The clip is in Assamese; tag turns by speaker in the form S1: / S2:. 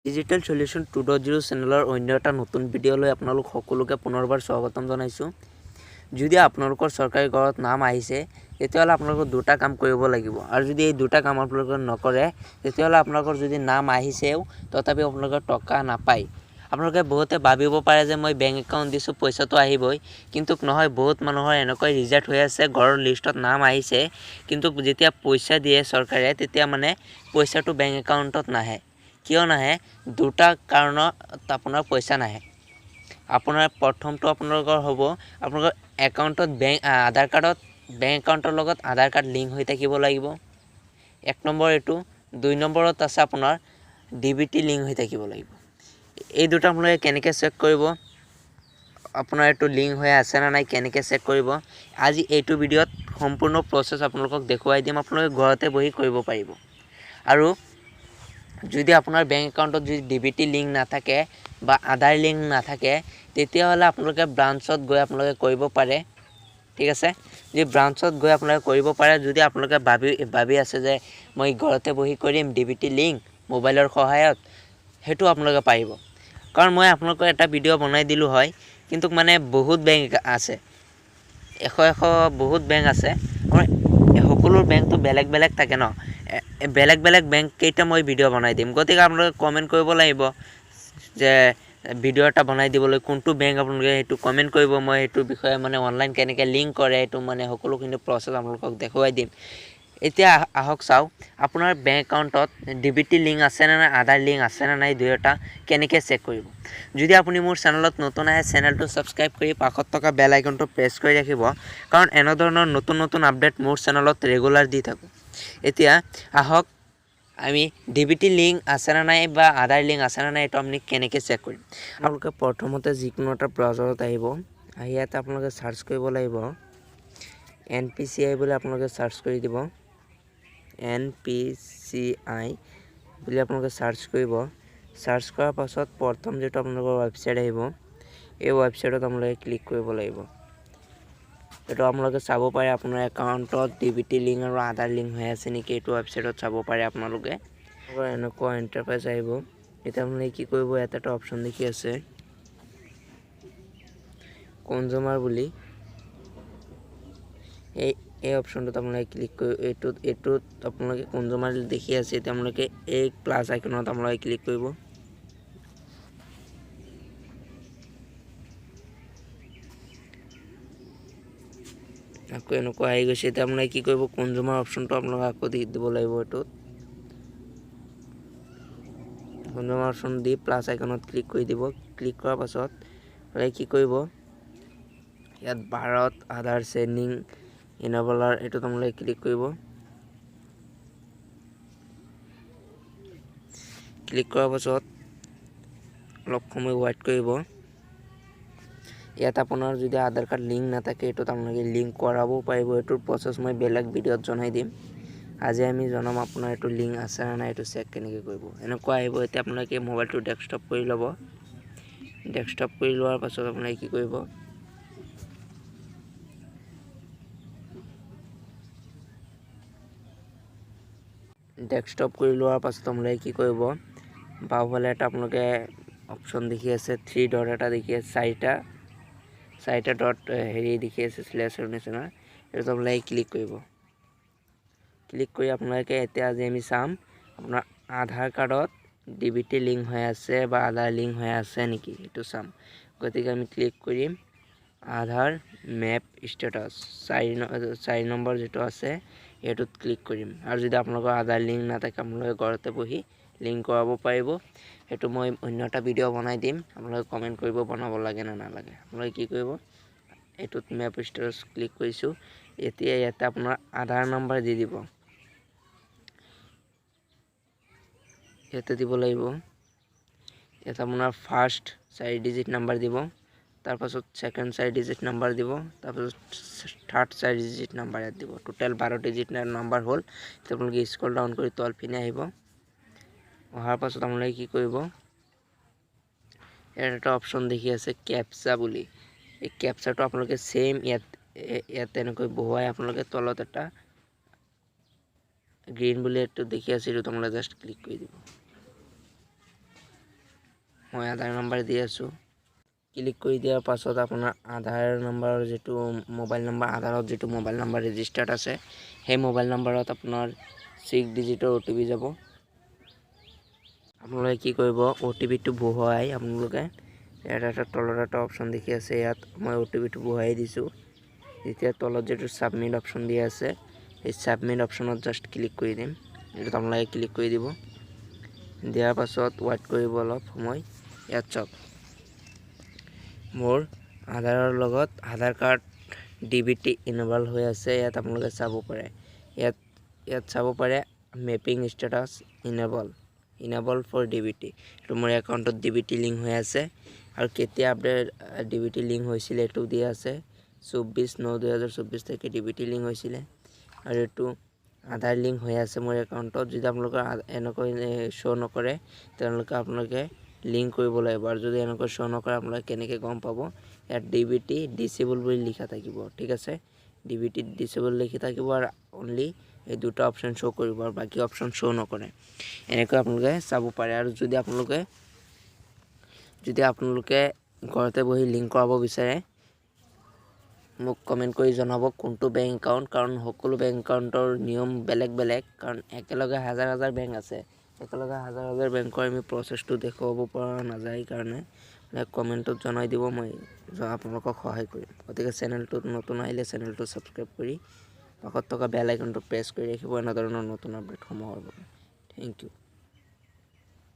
S1: ডিজিটেল সলিউশন 2.0 চেনেলৰ অন্য এটা নতুন ভিডিঅ'লৈ আপোনালোক সকলোকে পুনৰবাৰ স্বাগতম জনাইছোঁ। যদি আপোনালোকৰ চৰকাৰী ঘৰত নাম আহিছে তেতিয়াহ'লে আপোনালোকৰ দুটা কাম কৰিব লাগিব, আৰু যদি এই দুটা কাম আপোনালোকে নকৰে তেতিয়াহ'লে আপোনালোকৰ যদি নাম আহিছেও তথাপি আপোনালোকৰ টকা নাপায়। আপোনালোকে বহুতে ভাবিব পাৰে যে মই বেংক একাউণ্ট দিছোঁ পইচাটো আহিবই, কিন্তু নহয়। বহুত মানুহৰ এনেকৈ ৰিজেক্ট হৈ আছে, ঘৰৰ লিষ্টত নাম আহিছে কিন্তু যেতিয়া পইচা দিয়ে চৰকাৰে তেতিয়া মানে পইচাটো বেংক একাউণ্টত নাহে। কিয় নাহে? দুটা কাৰণত আপোনাৰ পইচা নাহে। আপোনাৰ প্ৰথমটো আপোনালোকৰ হ'ব, আপোনালোকৰ একাউণ্টত আধাৰ কাৰ্ডত বেংক একাউণ্টৰ লগত আধাৰ কাৰ্ড লিংক হৈ থাকিব লাগিব। 1 নম্বৰ এইটো। 2 নম্বৰত আছে আপোনাৰ DBT লিংক হৈ থাকিব লাগিব। এই দুটা আপোনালোকে কেনেকৈ চেক কৰিব আপোনাৰ এইটো লিংক হৈ আছে নে নাই, কেনেকৈ চেক কৰিব, আজি এইটো ভিডিঅ'ত সম্পূৰ্ণ প্ৰচেছ আপোনালোকক দেখুৱাই দিম। আপোনালোকে ঘৰতে বহি কৰিব পাৰিব। আৰু যদি আপোনাৰ বেংক একাউণ্টত যদি DBT লিংক নাথাকে বা আধাৰ লিংক নাথাকে তেতিয়াহ'লে আপোনালোকে ব্ৰাঞ্চত গৈ আপোনালোকে কৰিব পাৰে। ঠিক আছে, যদি ব্ৰাঞ্চত গৈ আপোনালোকে কৰিব পাৰে, যদি আপোনালোকে ভাবি আছে যে মই ঘৰতে বহি কৰিম DBT লিংক মোবাইলৰ সহায়ত, সেইটো আপোনালোকে পাৰিব। কাৰণ মই আপোনালোকক এটা ভিডিঅ' বনাই দিলোঁ হয়, কিন্তু মানে বহুত বেংক আছে, এশ বহুত বেংক আছে। সকলো বেংকটো বেলেগ বেলেগ থাকে ন, বেলেগ বেলেগ বেংক কেইটা মই ভিডিঅ' বনাই দিম। গতিকে আপোনালোকে কমেণ্ট কৰিব লাগিব যে ভিডিঅ' এটা বনাই দিবলৈ কোনটো বেংক আপোনালোকে সেইটো কমেণ্ট কৰিব। মই সেইটো বিষয়ে মানে অনলাইন কেনেকৈ লিংক কৰে সেইটো মানে সকলোখিনি প্ৰচেছ আপোনালোকক দেখুৱাই দিম। এতিয়া আহক চাওঁ আপোনাৰ বেংক একাউণ্টত DBT লিংক আছে নে নাই, আধাৰ লিংক আছে নে নাই, দুয়োটা কেনেকৈ চেক কৰিব। যদি আপুনি মোৰ চেনেলত নতুন আহে চেনেলটো ছাবস্ক্ৰাইব কৰি কাষত থকা বেল আইকনটো প্ৰেছ কৰি ৰাখিব, কাৰণ এনেধৰণৰ নতুন নতুন আপডেট মোৰ চেনেলত ৰেগুলাৰ দি থাকোঁ। এতিয়া আহক আমি DBT লিংক আছে নে নাই বা আধাৰ লিংক আছে নে নাই এইটো আমি কেনেকৈ চেক কৰিম। আপোনালোকে প্ৰথমতে যিকোনো এটা ব্ৰাউজাৰত আহিব, আহি ইয়াতে আপোনালোকে চাৰ্চ কৰিব লাগিব NPCI বুলি আপোনালোকে চাৰ্চ কৰি দিব। NPCI বুলি আপোনালোকে চাৰ্চ কৰিব। চাৰ্চ কৰাৰ পাছত প্ৰথম যিটো আপোনালোকৰ ৱেবছাইট আহিব, এই ৱেবছাইটত আপোনালোকে ক্লিক কৰিব লাগিব। এইটো আপোনালোকে চাব পাৰে আপোনাৰ একাউণ্টত DBT লিংক আৰু আধাৰ লিংক হৈ আছে নেকি, এইটো ৱেবছাইটত চাব পাৰে আপোনালোকে। এনেকুৱা ইণ্টাৰফেচ আহিব। এতিয়া আপোনালোকে কি কৰিব, ইয়াত এটা অপশ্যন দেখি আছে কনজিউমাৰ বুলি, এই অপশ্যনটোত আপোনালোকে ক্লিক কৰি এইটোত আপোনালোকে কনজিউমাৰ দেখি আছে। এতিয়া আপোনালোকে এই প্লাছ আইকনত আপোনালোকে ক্লিক কৰিব। আকৌ এনেকুৱা আহি গৈছে। এতিয়া আপোনালোকে কি কৰিব, কনজিউমাৰ অপশ্যনটো আপোনালোকে আকৌ দি দিব লাগিব। এইটোত কনজিউমাৰ অপশ্যন দি প্লাছ আইকনত ক্লিক কৰি দিব। ক্লিক কৰাৰ পাছত আপোনালোকে কি কৰিব, ইয়াত ভাৰত আধাৰ চেনিং ইনেবলাৰ এইটোত আপোনালোকে ক্লিক কৰিব। ক্লিক কৰাৰ পাছত অলপ সময় ৱেইট কৰিব। ইয়াত আপোনাৰ যদি আধাৰ কাৰ্ড লিংক নাথাকে এইটোত আপোনালোকে লিংক কৰাবও পাৰিব। এইটোৰ প্ৰচেছ মই বেলেগ ভিডিঅ'ত জনাই দিম। আজি আমি জনাম আপোনাৰ এইটো লিংক আছে নে নাই, এইটো চেক কেনেকৈ কৰিব। এনেকুৱা আহিব। এতিয়া আপোনালোকে মোবাইলটো ডেস্কটপ কৰি ল'ব। ডেস্কটপ কৰি লোৱাৰ পাছত আপোনালোকে কি কৰিব, ডেস্কটপ কৰি লোৱাৰ পাছত আপোনালোকে কি কৰিব, বাওঁফালে এটা আপোনালোকে অপশ্যন দেখি আছে, 3 ডট এটা দেখি আছে, চাৰিটা ডট দেখি আছে স্লেছৰ নিচিনা, এইটো আপোনালোকে ক্লিক কৰিব। ক্লিক কৰি আপোনালোকে এতিয়া আজি আমি চাম আপোনাৰ আধাৰ কাৰ্ডত DBT লিংক হৈ আছে বা আধাৰ লিংক হৈ আছে নেকি, এইটো চাম। গতিকে আমি ক্লিক কৰিম আধাৰ মেপ ষ্টেটাছ, 4 নম্বৰ যিটো আছে এইটোত ক্লিক কৰিম। আৰু যদি আপোনালোকৰ আধাৰ লিংক নাথাকে আপোনালোকে ঘৰতে বহি লিংক কৰাব পাৰিব। সেইটো মই অন্য এটা ভিডিঅ' বনাই দিম, আপোনালোকে কমেণ্ট কৰিব বনাব লাগে নে নালাগে। আপোনালোকে কি কৰিব, এইটোত মেপ ষ্টেটাছ ক্লিক কৰিছোঁ। এতিয়া ইয়াতে আপোনাৰ আধাৰ নম্বৰ দি দিব, ইয়াতে দিব লাগিব। ইয়াত আপোনাৰ ফাৰ্ষ্ট 4 ডিজিট নাম্বাৰ দিব, তাৰপাছত ছেকেণ্ড 4 ডিজিট নাম্বাৰ দিব, তাৰপাছত থাৰ্ড 4 ডিজিট নাম্বাৰ ইয়াত দিব। টোটেল 12 ডিজিট নাম্বাৰ হ'ল। এতিয়া আপোনালোকে স্ক্ৰল ডাউন কৰি তল পিনে আহিব। অহাৰ পাছত আপোনালোকে কি কৰিব, ইয়াত এটা অপশ্যন দেখি আছে কেপচা বুলি, এই কেপচাটো আপোনালোকে ছেইম ইয়াত এনেকৈ বহুৱাই আপোনালোকে তলত এটা গ্ৰীণ বুলি এইটো দেখি আছে, এইটোত আপোনালোকে জাষ্ট ক্লিক কৰি দিব। মই আধাৰ নম্বৰ দি আছোঁ। ক্লিক কৰি দিয়াৰ পাছত আপোনাৰ আধাৰ নম্বৰৰ যিটো মোবাইল নম্বৰ, আধাৰত যিটো মোবাইল নম্বৰ ৰেজিষ্টাৰ্ড আছে সেই মোবাইল নম্বৰত আপোনাৰ 6 ডিজিটৰ OTP যাব। আপোনালোকে কি কৰিব, OTPটো বহুৱাই আপোনালোকে ইয়াত এটা তলত এটা অপশ্যন দেখি আছে, ইয়াত মই OTPটো বহুৱাই দিছোঁ। এতিয়া তলত যিটো ছাবমিট অপশ্যন দিয়া আছে সেই ছাবমিট অপশ্যনত জাষ্ট ক্লিক কৰি দিম। এইটো আপোনালোকে ক্লিক কৰি দিব। দিয়াৰ পাছত ৱেইট কৰিব অলপ সময়। ইয়াত চাওক মোৰ আধাৰৰ লগত আধাৰ কাৰ্ড DBT ইনেবল হৈ আছে। ইয়াত আপোনালোকে চাব পাৰে, ইয়াত চাব পাৰে mapping status enable for DBT। এইটো মোৰ একাউণ্টত DBT লিংক হৈ আছে আৰু কেতিয়া আপডেট DBT লিংক হৈছিলে এইটো দিয়া আছে, 24/9/2024 তাৰিখে DBT লিংক হৈছিলে আৰু এইটো আধাৰ লিংক হৈ আছে মোৰ একাউণ্টত। যদি আপোনালোকৰ এনেকৈ শ্ব' নকৰে আপোনালোকে লিংক কৰিব লাগিব, আৰু যদি এনেকৈ শ্ব' নকৰে আপোনালোকে কেনেকৈ গম পাব, ইয়াত DBT ডিচেবল বুলি লিখা থাকিব। ঠিক আছে, DBT ডিচেবল লিখি থাকিব আৰু অনলি এই দুটা অপশ্যন শ্ব' কৰিব আৰু বাকী অপশ্যন শ্ব' নকৰে। এনেকৈ আপোনালোকে চাব পাৰে। আৰু যদি আপোনালোকে ঘৰতে বহি লিংক কৰাব বিচাৰে মোক কমেণ্ট কৰি জনাব কোনটো বেংক একাউণ্ট, কাৰণ সকলো বেংক একাউণ্টৰ নিয়ম বেলেগ বেলেগ, কাৰণ একেলগে হাজাৰ হাজাৰ বেংক আছে, একেলগে হাজাৰ হাজাৰ বেংকৰ আমি প্ৰচেছটো দেখুৱাব পৰা নাযায় কাৰণে কমেণ্টত জনাই দিব, মই আপোনালোকক সহায় কৰিম। গতিকে চেনেলটোত নতুন আহিলে চেনেলটো ছাবস্ক্ৰাইব কৰি কাষত থকা বেল আইকনটো প্ৰেছ কৰি ৰাখিব এনেধৰণৰ নতুন আপডেটসমূহৰ বাবে। Thank U.